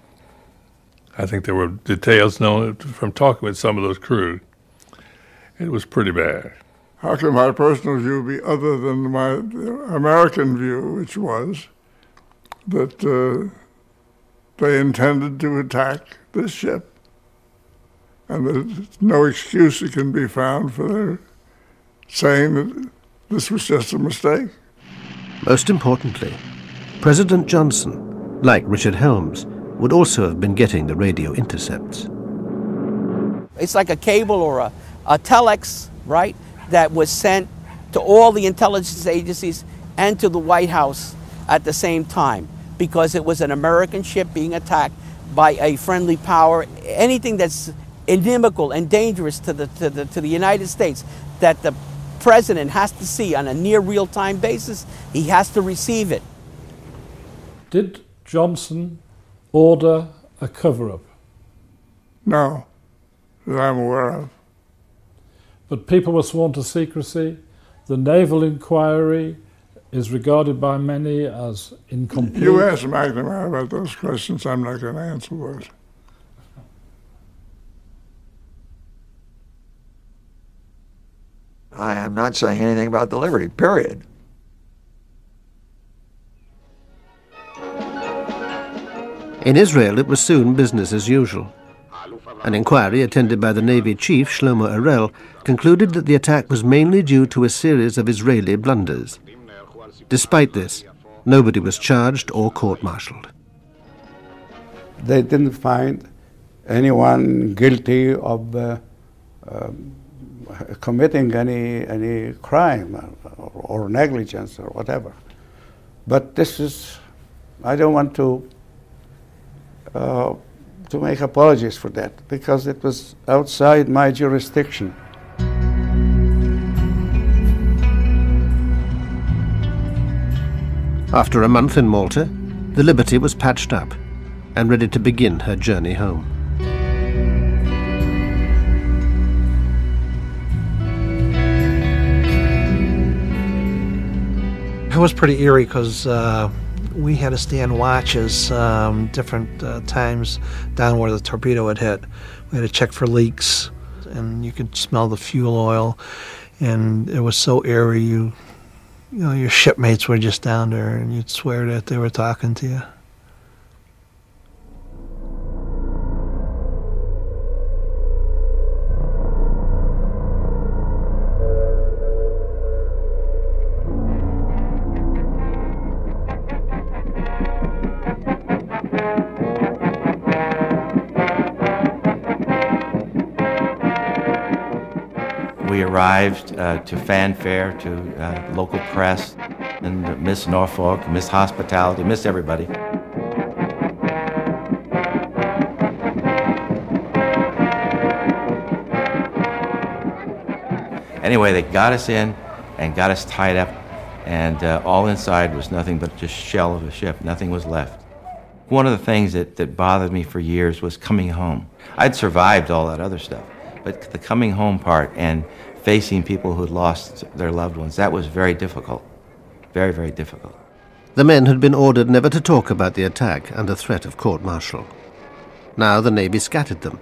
C: I think there were details known from talking with some of those crew. It was pretty bad.
V: How can my personal view be other than my American view, which was that they intended to attack this ship, and there's no excuse that can be found for their saying that this was just a mistake?
A: Most importantly, President Johnson, like Richard Helms, would also have been getting the radio intercepts.
I: It's like a cable or a telex, right, that was sent to all the intelligence agencies and to the White House at the same time, because it was an American ship being attacked by a friendly power. Anything that's inimical and dangerous to the United States that the president has to see on a near real-time basis, he has to receive it.
U: Did Johnson order a cover-up?
V: No, that I'm aware of.
U: But people were sworn to secrecy. The naval inquiry is regarded by many as incomplete.
V: You ask McNamara about those questions, I'm not going to answer those.
S: I am not saying anything about the Liberty, period.
A: In Israel, it was soon business as usual. An inquiry attended by the Navy chief, Shlomo Arel, concluded that the attack was mainly due to a series of Israeli blunders. Despite this, nobody was charged or court-martialed.
E: They didn't find anyone guilty of committing any crime or negligence or whatever. But this is, I don't want to make apologies for that, because it was outside my jurisdiction.
A: After a month in Malta, the Liberty was patched up and ready to begin her journey home.
B: It was pretty eerie because we had to stand watches different times down where the torpedo had hit. We had to check for leaks, and you could smell the fuel oil, and it was so eerie. You know, your shipmates were just down there, and you'd swear that they were talking to you.
D: We arrived to fanfare, to local press, and Miss Norfolk, Miss Hospitality, Miss everybody. Anyway, they got us in and got us tied up, and all inside was nothing but just shell of a ship. Nothing was left. One of the things that bothered me for years was coming home. I'd survived all that other stuff, but the coming home part and facing people who'd lost their loved ones, that was very difficult. Very, very difficult.
A: The men had been ordered never to talk about the attack under threat of court-martial. Now the Navy scattered them,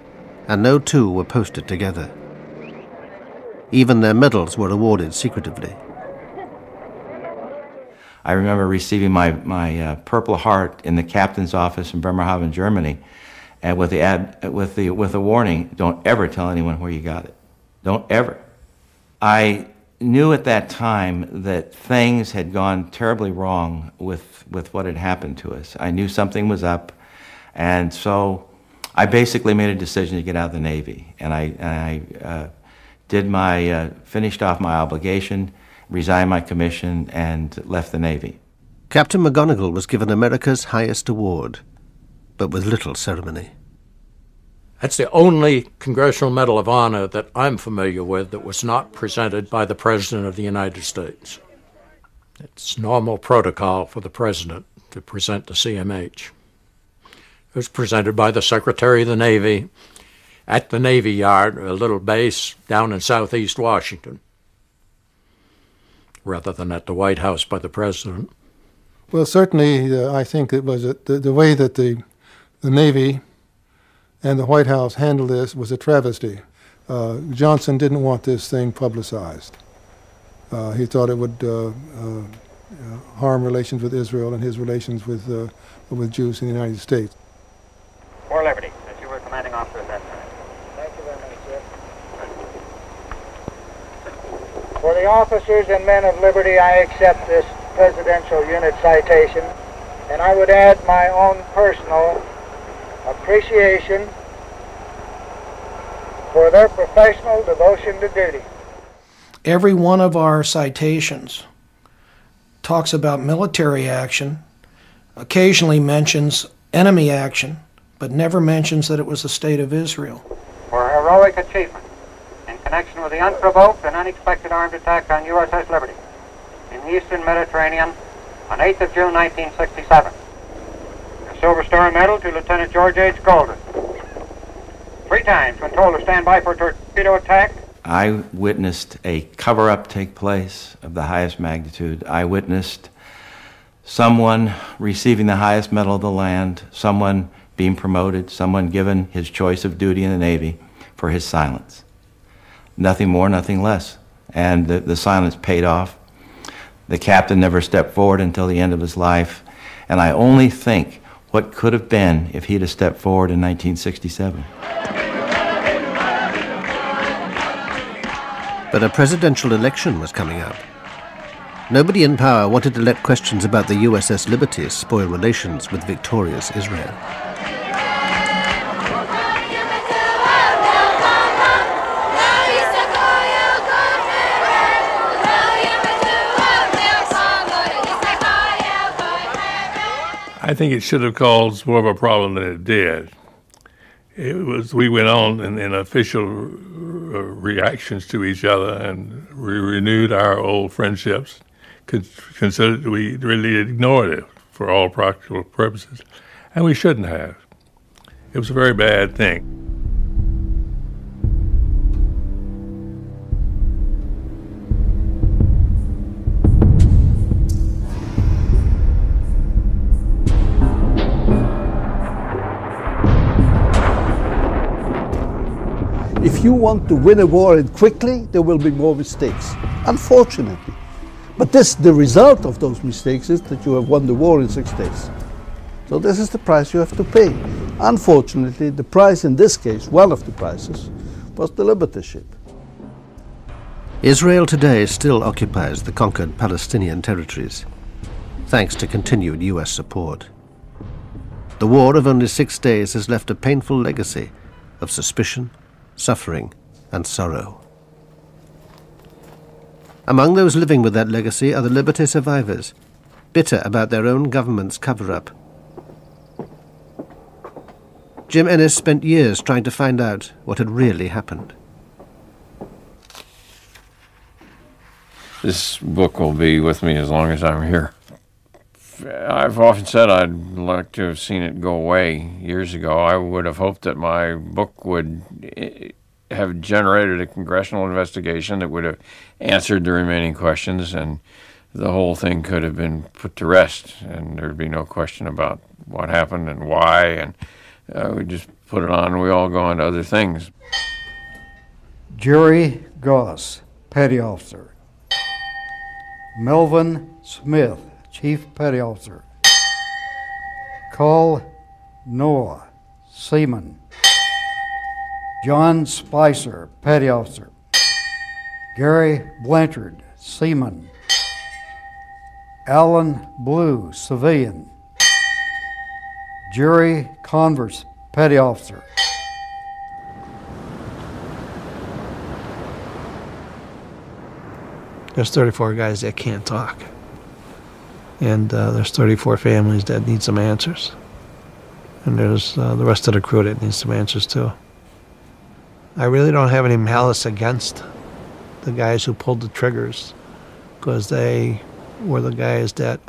A: and no two were posted together. Even their medals were awarded secretively.
D: I remember receiving my Purple Heart in the captain's office in Bremerhaven, Germany, and with the warning, don't ever tell anyone where you got it. Don't ever. I knew at that time that things had gone terribly wrong with what had happened to us. I knew something was up, and so I basically made a decision to get out of the Navy. And I finished off my obligation, resigned my commission, and left the Navy.
A: Captain McGonigal was given America's highest award, but with little ceremony.
F: That's the only Congressional Medal of Honor that I'm familiar with that was not presented by the President of the United States. It's normal protocol for the President to present the CMH. It was presented by the Secretary of the Navy at the Navy Yard, a little base down in southeast Washington, rather than at the White House by the President.
G: Well, certainly I think it was the way that the Navy and the White House handled this was a travesty. Johnson didn't want this thing publicized. He thought it would harm relations with Israel and his relations with Jews in the United States.
Q: For Liberty, as you were commanding officer at that time.
K: Thank you very much, sir. For the officers and men of Liberty, I accept this Presidential Unit citation, and I would add my own personal appreciation for their professional devotion to duty.
J: Every one of our citations talks about military action, occasionally mentions enemy action, but never mentions that it was the State of Israel.
Q: For heroic achievement in connection with the unprovoked and unexpected armed attack on USS Liberty in the Eastern Mediterranean on 8th of June, 1967. A Silver Star Medal to Lieutenant George H. Golden. 3 times when told to stand by for a torpedo attack.
D: I witnessed a cover-up take place of the highest magnitude. I witnessed someone receiving the highest medal of the land, someone being promoted, someone given his choice of duty in the Navy for his silence. Nothing more, nothing less. And the silence paid off. The captain never stepped forward until the end of his life. And I only think what could have been if he'd have stepped forward in 1967.
A: But a presidential election was coming up. Nobody in power wanted to let questions about the USS Liberty spoil relations with victorious Israel.
C: I think it should have caused more of a problem than it did. We went on in official reactions to each other, and we renewed our old friendships. Considered we really ignored it for all practical purposes, and we shouldn't have. It was a very bad thing.
H: If you want to win a war and quickly, there will be more mistakes, unfortunately. But the result of those mistakes is that you have won the war in 6 days. So this is the price you have to pay. Unfortunately, the price in this case, one of the prices, was the Liberty ship.
A: Israel today still occupies the conquered Palestinian territories, thanks to continued US support. The war of only 6 days has left a painful legacy of suspicion, suffering, and sorrow. Among those living with that legacy are the Liberty survivors, bitter about their own government's cover-up. Jim Ennis spent years trying to find out what had really happened.
M: This book will be with me as long as I'm here. I've often said I'd like to have seen it go away years ago. I would have hoped that my book would have generated a congressional investigation that would have answered the remaining questions, and the whole thing could have been put to rest, and there'd be no question about what happened and why, and we just put it on and we all go on to other things.
W: Jerry Goss, Petty Officer. Melvin Smith, Chief Petty Officer. Carl Noah, Seaman. John Spicer, Petty Officer. Gary Blanchard, Seaman. Alan Blue, Civilian. Jerry Converse, Petty Officer.
B: There's 34 guys that can't talk. And there's 34 families that need some answers. And there's the rest of the crew that needs some answers too. I really don't have any malice against the guys who pulled the triggers, because they were the guys that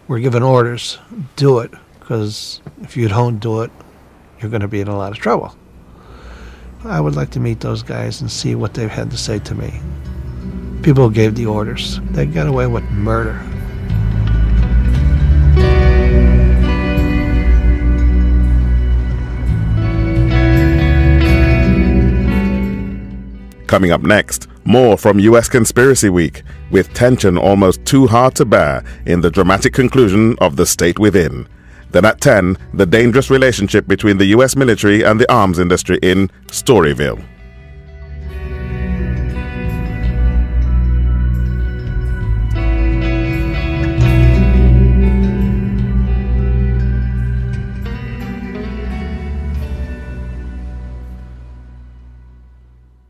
B: were given orders, do it, because if you don't do it, you're going to be in a lot of trouble. I would like to meet those guys and see what they've had to say to me. People who gave the orders, they got away with murder.
N: Coming up next, more from U.S. Conspiracy Week, with tension almost too hard to bear in the dramatic conclusion of The State Within. Then at 10, the dangerous relationship between the U.S. military and the arms industry in Storyville.